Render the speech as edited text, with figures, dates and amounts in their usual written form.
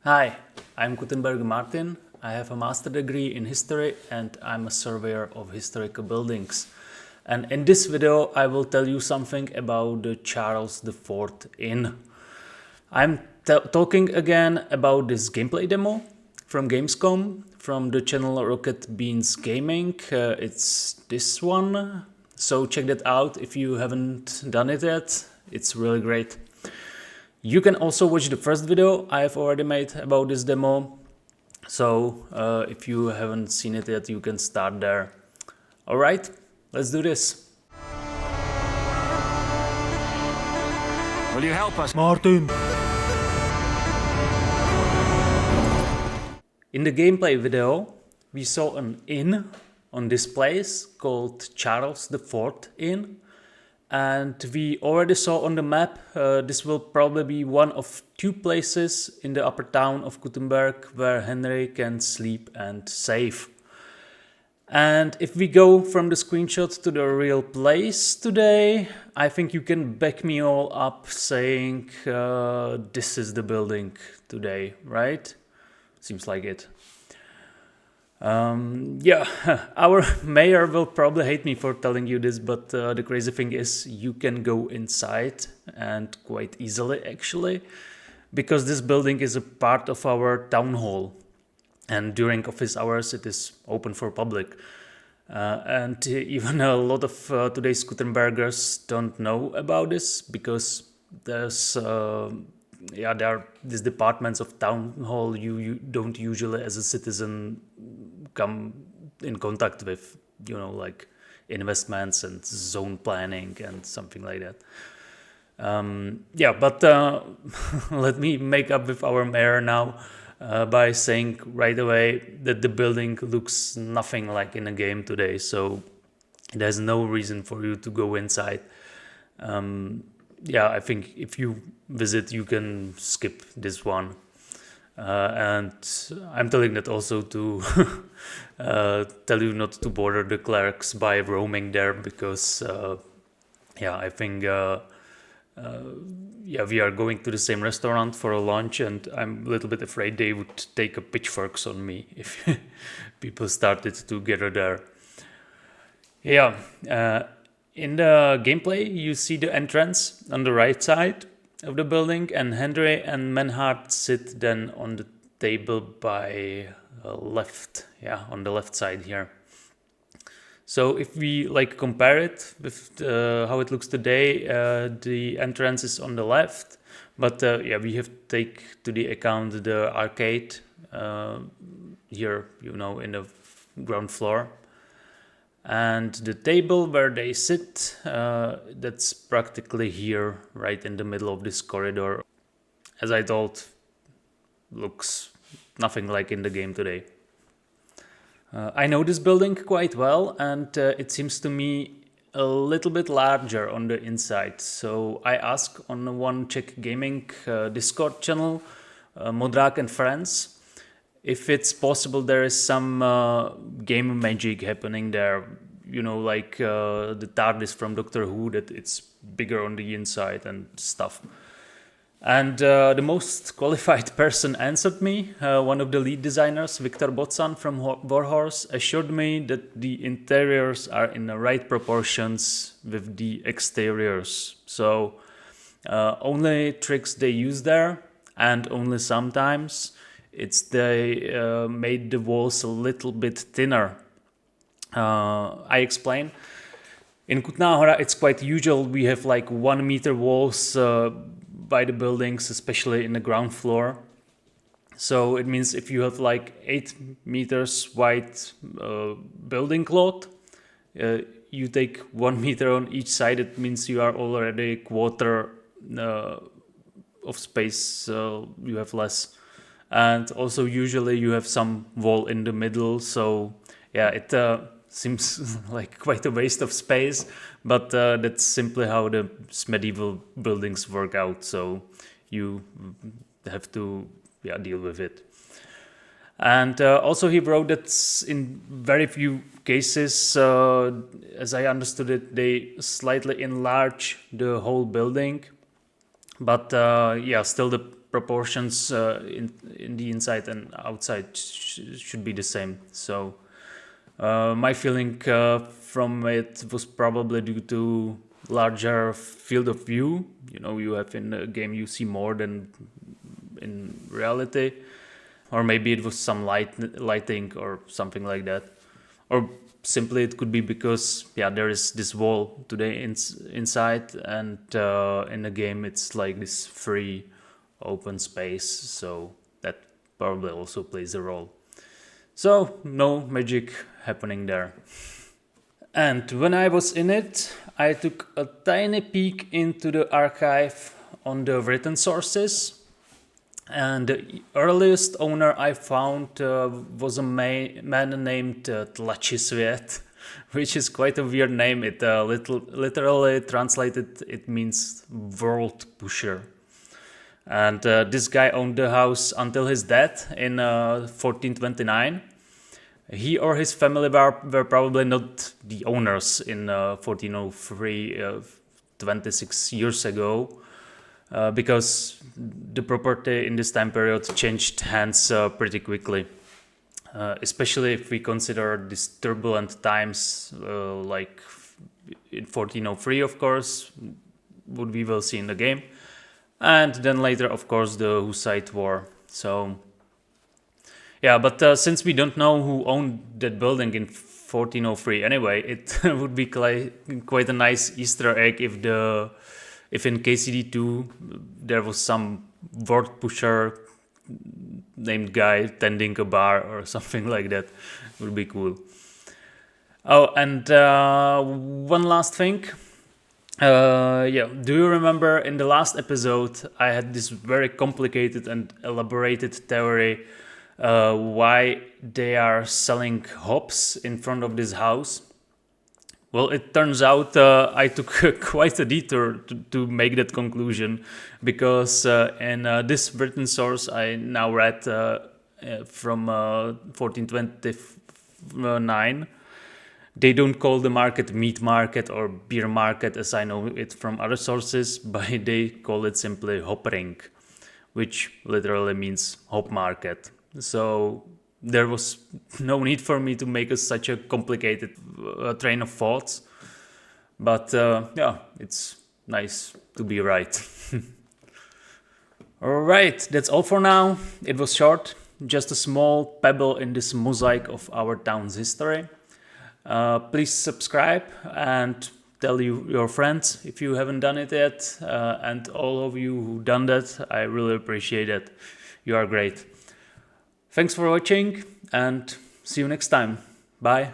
Hi, I'm Gutenberg Martin. I have a master degree in history and I'm a surveyor of historical buildings. And in this video, I will tell you something about the Charles IV Inn. I'm talking again about this gameplay demo from Gamescom, from the channel Rocket Beans Gaming. It's this one. So check that out if you haven't done it yet. It's really great. You can also watch the first video I have already made about this demo. So if you haven't seen it yet, you can start there. Alright, let's do this. Will you help us? Martin! In the gameplay video, we saw an inn on this place called Charles IV Inn. And we already saw on the map, this will probably be one of two places in the upper town of Gutenberg where Henry can sleep and save. And if we go from the screenshot to the real place today, I think you can back me all up saying this is the building today, right? Seems like it. Yeah, our mayor will probably hate me for telling you this, but the crazy thing is you can go inside and quite easily actually, because this building is a part of our town hall and during office hours it is open for public. And even a lot of today's Gutenbergers don't know about this because there's there are these departments of town hall you don't usually as a citizen come in contact with, you know, like investments and zone planning and something like that. Yeah, but let me make up with our mayor now by saying right away that the building looks nothing like in a game today, so there's no reason for you to go inside. Yeah, I think if you visit, you can skip this one. And I'm telling that also to tell you not to bother the clerks by roaming there because, yeah, I think, yeah, we are going to the same restaurant for a lunch and I'm a little bit afraid they would take a pitchforks on me if people started to gather there. Yeah. In the gameplay, you see the entrance on the right side of the building, and Henry and Menhard sit then on the table by left, yeah, on the left side here. So if we like compare it with how it looks today, the entrance is on the left, but yeah, we have to take to the account the arcade here, you know, in the ground floor. And the table where they sit, that's practically here, right in the middle of this corridor. As I told, looks nothing like in the game today. I know this building quite well, and it seems to me a little bit larger on the inside. So I asked on one Czech Gaming Discord channel, Modrák and Friends, if it's possible there is some game magic happening there, you know, like the TARDIS from Doctor Who, that it's bigger on the inside and stuff. And the most qualified person answered me, one of the lead designers, Viktor Botsan from Warhorse, assured me that the interiors are in the right proportions with the exteriors. So only tricks they use there, and only sometimes, it's they made the walls a little bit thinner. I explain. In Kutná Hora, it's quite usual. We have like 1 meter walls by the buildings, especially in the ground floor. So it means if you have like 8 meters wide building cloth, you take 1 meter on each side. It means you are already a quarter of space. You have less. And also usually you have some wall in the middle, so yeah, it seems like quite a waste of space, but that's simply how the medieval buildings work out, so you have to, yeah, deal with it. And also he wrote that in very few cases, as I understood it, they slightly enlarge the whole building, but yeah, still the proportions in the inside and outside should be the same. So my feeling from it was probably due to larger field of view. You have in the game, you see more than in reality, or maybe it was some lighting or something like that, or simply it could be because there is this wall to the inside, and in the game it's like this free open space, so that probably also plays a role. So no magic happening there. And when I was in it, I took a tiny peek into the archive on the written sources. And the earliest owner I found was a man named Tlačisvět, which is quite a weird name. It literally translated, it means world pusher. And this guy owned the house until his death in 1429. He or his family were probably not the owners in 1403, 26 years ago. Because the property in this time period changed hands pretty quickly, especially if we consider these turbulent times, like in 1403, of course, what we will see in the game, and then later, of course, the Hussite War. So, but since we don't know who owned that building in 1403 anyway, it would be quite a nice Easter egg if in KCD2 there was some word pusher named guy tending a bar or something like that, would be cool. Oh, and one last thing. Do you remember in the last episode I had this very complicated and elaborated theory why they are selling hops in front of this house? Well, it turns out I took quite a detour to make that conclusion, because in this written source I now read from 1429, they don't call the market meat market or beer market as I know it from other sources, but they call it simply hopring, which literally means hop market. So there was no need for me to make such a complicated train of thoughts. But it's nice to be right. Alright, that's all for now. It was short, just a small pebble in this mosaic of our town's history. Please subscribe and tell your friends if you haven't done it yet. And all of you who done that, I really appreciate it. You are great. Thanks for watching and see you next time. Bye.